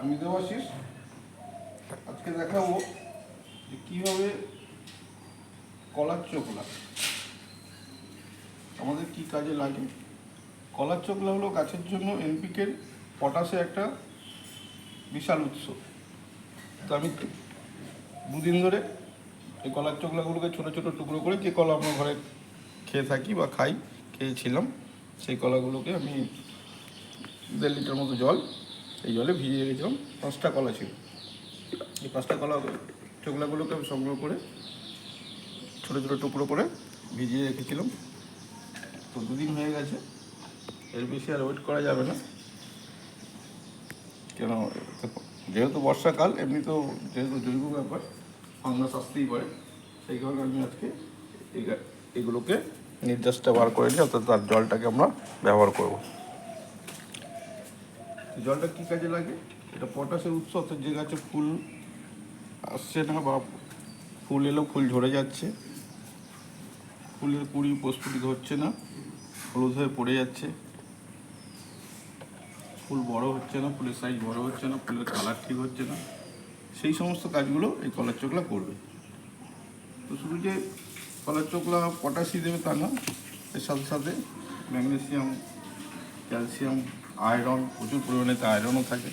আমি দেবাশিস। আজকে দেখাবো যে কীভাবে কলার চোকলা আমাদের কি কাজে লাগে। কলার চোকলা হলো গাছের জন্য এনপিকে পটাশে একটা বিশাল উৎস। তো আমি দুদিন ধরে এই কলার চোকলাগুলোকে ছোটো ছোটো টুকরো করে, যে কলা আমরা ঘরে খেয়ে থাকি বা খেয়েছিলাম, সেই কলাগুলোকে আমি 1.5 লিটার মতো জল, এই জলে ভিজিয়ে রেখেছিলাম। 5টা কলা ছিল। এই 5টা কলা চোকলাগুলোকে আমি সংগ্রহ করে ছোটো ছোটো টুকরো করে ভিজিয়ে রেখেছিলাম। তো 2 দিন হয়ে গেছে, এর বেশি আর ওয়েট করা যাবে না। কেন, যেহেতু বর্ষাকাল, এমনিতেও যেহেতু জৈব ব্যাপার, ফাঙ্গাস আসতেই পারে। সেই কারণে আমি আজকে এগুলোকে নির্যাসটা বার করে নিই, অর্থাৎ তার জলটাকে আমরা ব্যবহার করব। জলটা কী কাজে লাগে? এটা পটাশের উৎস, অর্থাৎ যে গাছে ফুল আসছে না বা ফুল এলেও ফুল ঝরে যাচ্ছে, ফুলের কুড়ি প্রস্ফুটিত হচ্ছে না, হলুদ হয়ে পড়ে যাচ্ছে, ফুল বড় হচ্ছে না, ফুলের সাইজ বড় হচ্ছে না, ফুলের কালার ঠিক হচ্ছে না, সেই সমস্ত কাজগুলো এই কলার চোকলা করবে। তো শুধু যে কলার চোকলা পটাশই দেবে তা না, এর সাথে সাথে ম্যাগনেসিয়াম, ক্যালসিয়াম, আয়রন, প্রচুর পরিমাণে আয়রনও থাকে।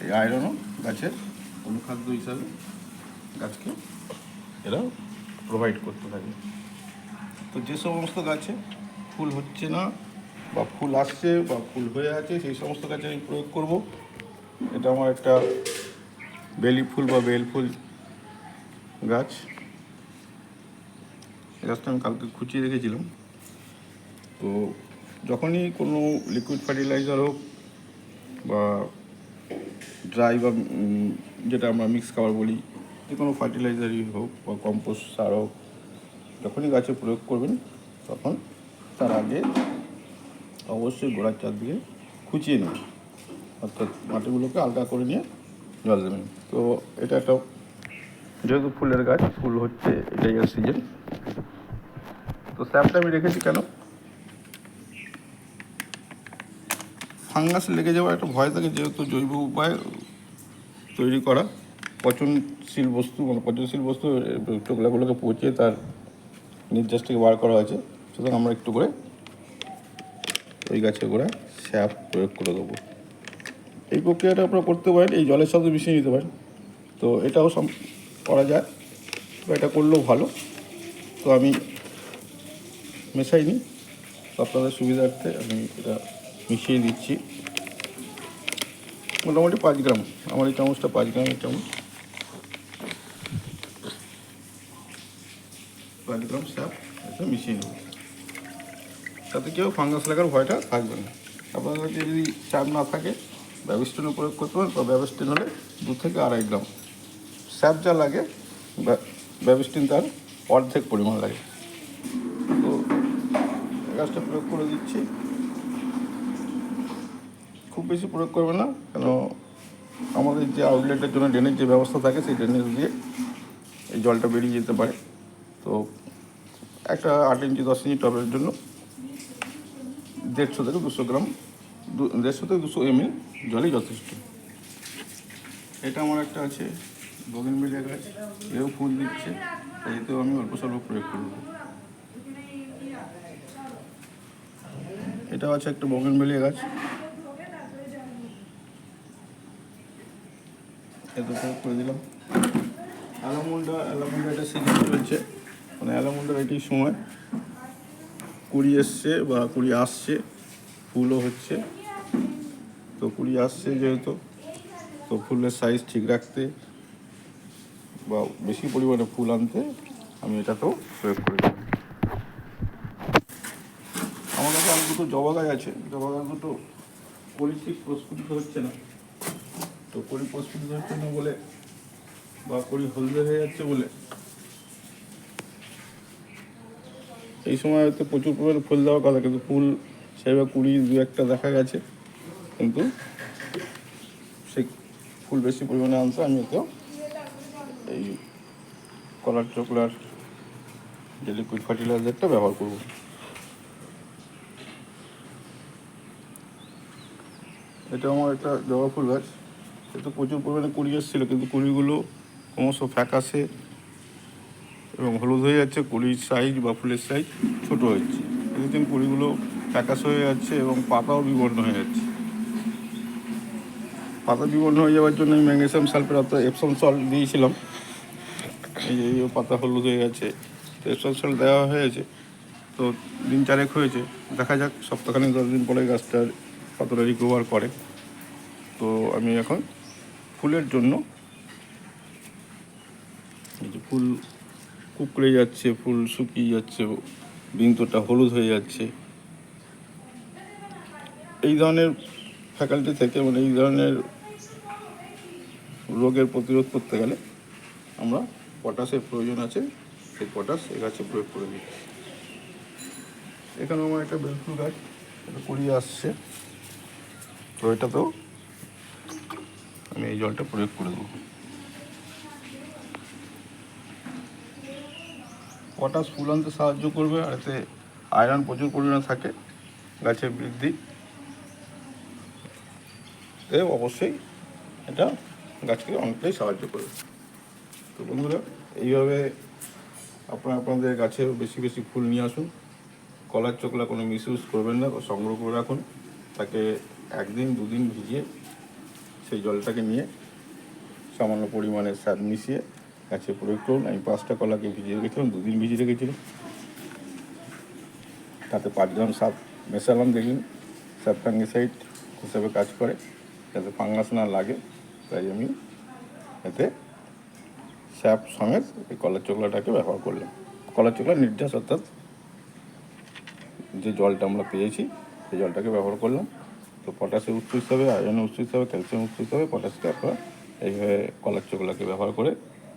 এই আয়রনও গাছের অনুখাদ্য হিসাবে গাছকে এরা প্রোভাইড করতে থাকে। তো যে সমস্ত গাছে ফুল হচ্ছে না বা ফুল আসছে বা ফুল হয়ে আছে, সেই সমস্ত গাছে আমি প্রয়োগ করব। এটা আমার একটা বেলি ফুল বা বেল ফুল গাছ। গাছটা আমি কালকে খুঁচিয়ে রেখেছিলাম। তো যখনই কোনো লিকুইড ফার্টিলাইজার হোক বা ড্রাই বা যেটা আমরা মিক্স খাবার বলি, যে কোনো ফার্টিলাইজারই হোক বা কম্পোস্ট সার হোক, যখনই গাছে প্রয়োগ করবেন তখন তার আগে অবশ্যই গোড়ার চারদিকে খুঁচিয়ে নেবেন, অর্থাৎ মাটিগুলোকে আলগা করে নিয়ে জল দেবেন। তো এটা একটা, যেহেতু ফুলের গাছ, ফুল হচ্ছে, এটাই এর সিজন। তো স্যাপটা আমি রেখেছি কেন? ফাঙ্গাস লেগে যাওয়ার একটা ভয় থাকে, যেহেতু জৈব উপায়ে তৈরি করা পচনশীল বস্তু, মানে পচনশীল বস্তু চোকলাগুলোকে পচিয়ে তার নির্যাস থেকে বার করা হয়েছে। সুতরাং আমরা একটু করে ওই গাছের গোড়ায় স্যাপ প্রয়োগ করে দেবো। এই প্রক্রিয়াটা আপনারা করতে পারেন, এই জলের সাথে মিশিয়ে নিতে পারেন। তো এটাও করা যায়, বা এটা করলেও ভালো। তো আমি মেশাইনি, আপনাদের সুবিধার্থে আমি এটা মিশিয়ে দিচ্ছি। মোটামুটি 5 গ্রাম, আমার এই চামচটা 5 গ্রামের চামচ, 5 গ্রাম স্যাপ এটা মিশিয়ে নেব। তাতে কেউ ফাঙ্গাস লাগার ভয়টা থাকবে না। আপনাদের কাছে যদি স্যাপ না থাকে, ব্যাবিস্টিনও প্রয়োগ করতে পারেন, বা ব্যাবিস্টিন হলে 2 থেকে 2.5 গ্রাম। স্যাপ যা লাগে ব্যাবিস্টিন তার অর্ধেক পরিমাণ লাগে। তো গাছটা প্রয়োগ করে দিচ্ছি। খুব বেশি প্রয়োগ করবে না, কেন আমাদের যে আউটলেটের জন্য ড্রেনেজ যে ব্যবস্থা থাকে, সেই ড্রেনেজ দিয়ে এই জলটা বেরিয়ে যেতে পারে। তো একটা 8 ইঞ্চি 10 ইঞ্চি টবের জন্য 150 থেকে 200 গ্রাম, 150 থেকে 200 ml জলই যথেষ্ট। এটা আমার একটা আছে বোগেনভিলিয়া গাছ, এও ফুল দিচ্ছে, এতেও আমি অল্প স্বল্প প্রয়োগ করব। এটাও আছে একটা বোগেনভিলিয়া গাছ, এতে প্রয়োগ করে দিলাম। অ্যালামুন্ডা এটা সিজন চলছে, মানে অ্যালামুন্ডার এটাই সময়, কুড়ি এসছে বা কুড়ি আসছে, ফুলও হচ্ছে। তো কুড়ি আসছে যেহেতু, তো ফুলের সাইজ ঠিক রাখতে বা বেশি পরিমাণে ফুল আনতে আমি এটাকেও প্রয়োগ করে দিই। আমার কাছে আর 2টো জবা গাছ আছে, জবা গাছ দুটো কড়ি ঠিক প্রস্ফুটিত হচ্ছে না। তো কড়ি প্রস্ফুটিত হচ্ছে না বলে, বা কড়ি হলদে হয়ে যাচ্ছে বলে, এই সময় হয়তো প্রচুর পরিমাণে ফুল দেওয়ার কথা, কিন্তু ফুল সেইভাবে কুড়ি 2-1টা দেখা গেছে, কিন্তু সেই ফুল বেশি পরিমাণে আনতে আমি তো এই কলার চোকলার যে লিকুইড ফার্টিলাইজারটা ব্যবহার করব। এটা আমার একটা জবা ফুল গাছ। এতে প্রচুর পরিমাণে কুড়ি এসেছিলো, কিন্তু কুড়িগুলো ক্রমশ ফ্যাকাশে এবং হলুদ হয়ে যাচ্ছে। কুড়ির সাইজ বা ফুলের সাইজ ছোটো হচ্ছে। এতে কুড়িগুলো ফ্যাকাশ হয়ে যাচ্ছে এবং পাতাও বিবর্ণ হয়ে যাচ্ছে। পাতা বিবর্ণ হয়ে যাওয়ার জন্য আমি ম্যাগনেসিয়াম সালফেট অর্থাৎ এপসম সল্ট দিয়েছিলাম। এই পাতা হলুদ হয়ে গেছে, তো এপসম সল্ট দেওয়া হয়েছে। তো দিন 4 হয়েছে, দেখা যাক সপ্তাহখানেক 10 দিন পরে গাছটার কতটা রিকভার করে। তো আমি এখন ফুলের জন্য, এই যে ফুল কুকড়ে যাচ্ছে, ফুল শুকিয়ে যাচ্ছে, বৃন্তটা হলুদ হয়ে যাচ্ছে, এই ধরনের ফ্যাকাল্টি থেকে মানে এই ধরনের রোগের প্রতিরোধ করতে গেলে আমরা পটাশের প্রয়োজন আছে। সেই পটাশ এই গাছে প্রয়োগ করে দিই। এখানে আমার একটা বেলফুল গাছ, এটা কুড়িয়ে আসছে, তো এটাতেও আমি এই জলটা প্রয়োগ করে দেবো। পটাশ ফুল আনতে সাহায্য করবে, আর এতে আয়রন প্রচুর পরিমাণে থাকে গাছের বৃদ্ধি। অবশ্যই এটা গাছকে অনেকটাই সাহায্য করবে। তো বন্ধুরা, এইভাবে আপনাদের গাছে বেশি বেশি ফুল নিয়ে আসুন। কলার চোখলা কোনো মিসইউজ করবেন না, সংগ্রহ করে রাখুন। তাকে 1 দিন 2 দিন ভিজিয়ে সেই জলটাকে নিয়ে সামান্য পরিমাণে স্যাপ মিশিয়ে গাছে প্রয়োগ করুন। আমি 5টা কলাকে ভিজিয়ে রেখেছিলাম, 2 দিন ভিজিয়ে রেখেছিলাম। তাতে 5 গ্রাম সাপ মেশালাম, দেখুন স্যাপ ফাঙ্গিসাইড হিসাবে কাজ করে, যাতে ফাঙ্গাস না লাগে। তাই আমি এতে স্যাপ সমেত এই কলার চোখলাটাকে ব্যবহার করলাম। কলার চোখলা নির্যাস অর্থাৎ যে জলটা আমরা পেয়েছি সেই জলটাকে ব্যবহার করলাম। তো পটাশের উৎস হিসাবে, আয়রনের উৎস হিসাবে, ক্যালসিয়াম উৎস হিসাবে পটাশকে আপনারা এইভাবে কলার চোখলাকে ব্যবহার করে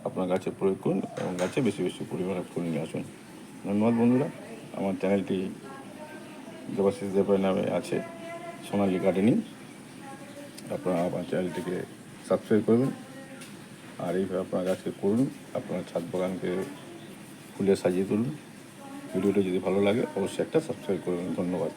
আপনার গাছে প্রয়োগ করুন এবং গাছে বেশি বেশি পরিমাণে ফুল নিয়ে আসুন। ধন্যবাদ বন্ধুরা। আমার চ্যানেলটি দেবাশিস দেবের নামে আছে, সোনালি গার্ডেনিং। আপনারা আমার চ্যানেলটিকে সাবস্ক্রাইব করবেন আর এইভাবে আপনার গাছকে করুন, আপনার ছাদ বাগানকে ফুলে সাজিয়ে তুলুন। ভিডিওটি যদি ভালো লাগে অবশ্যই একটা সাবস্ক্রাইব করবেন। ধন্যবাদ।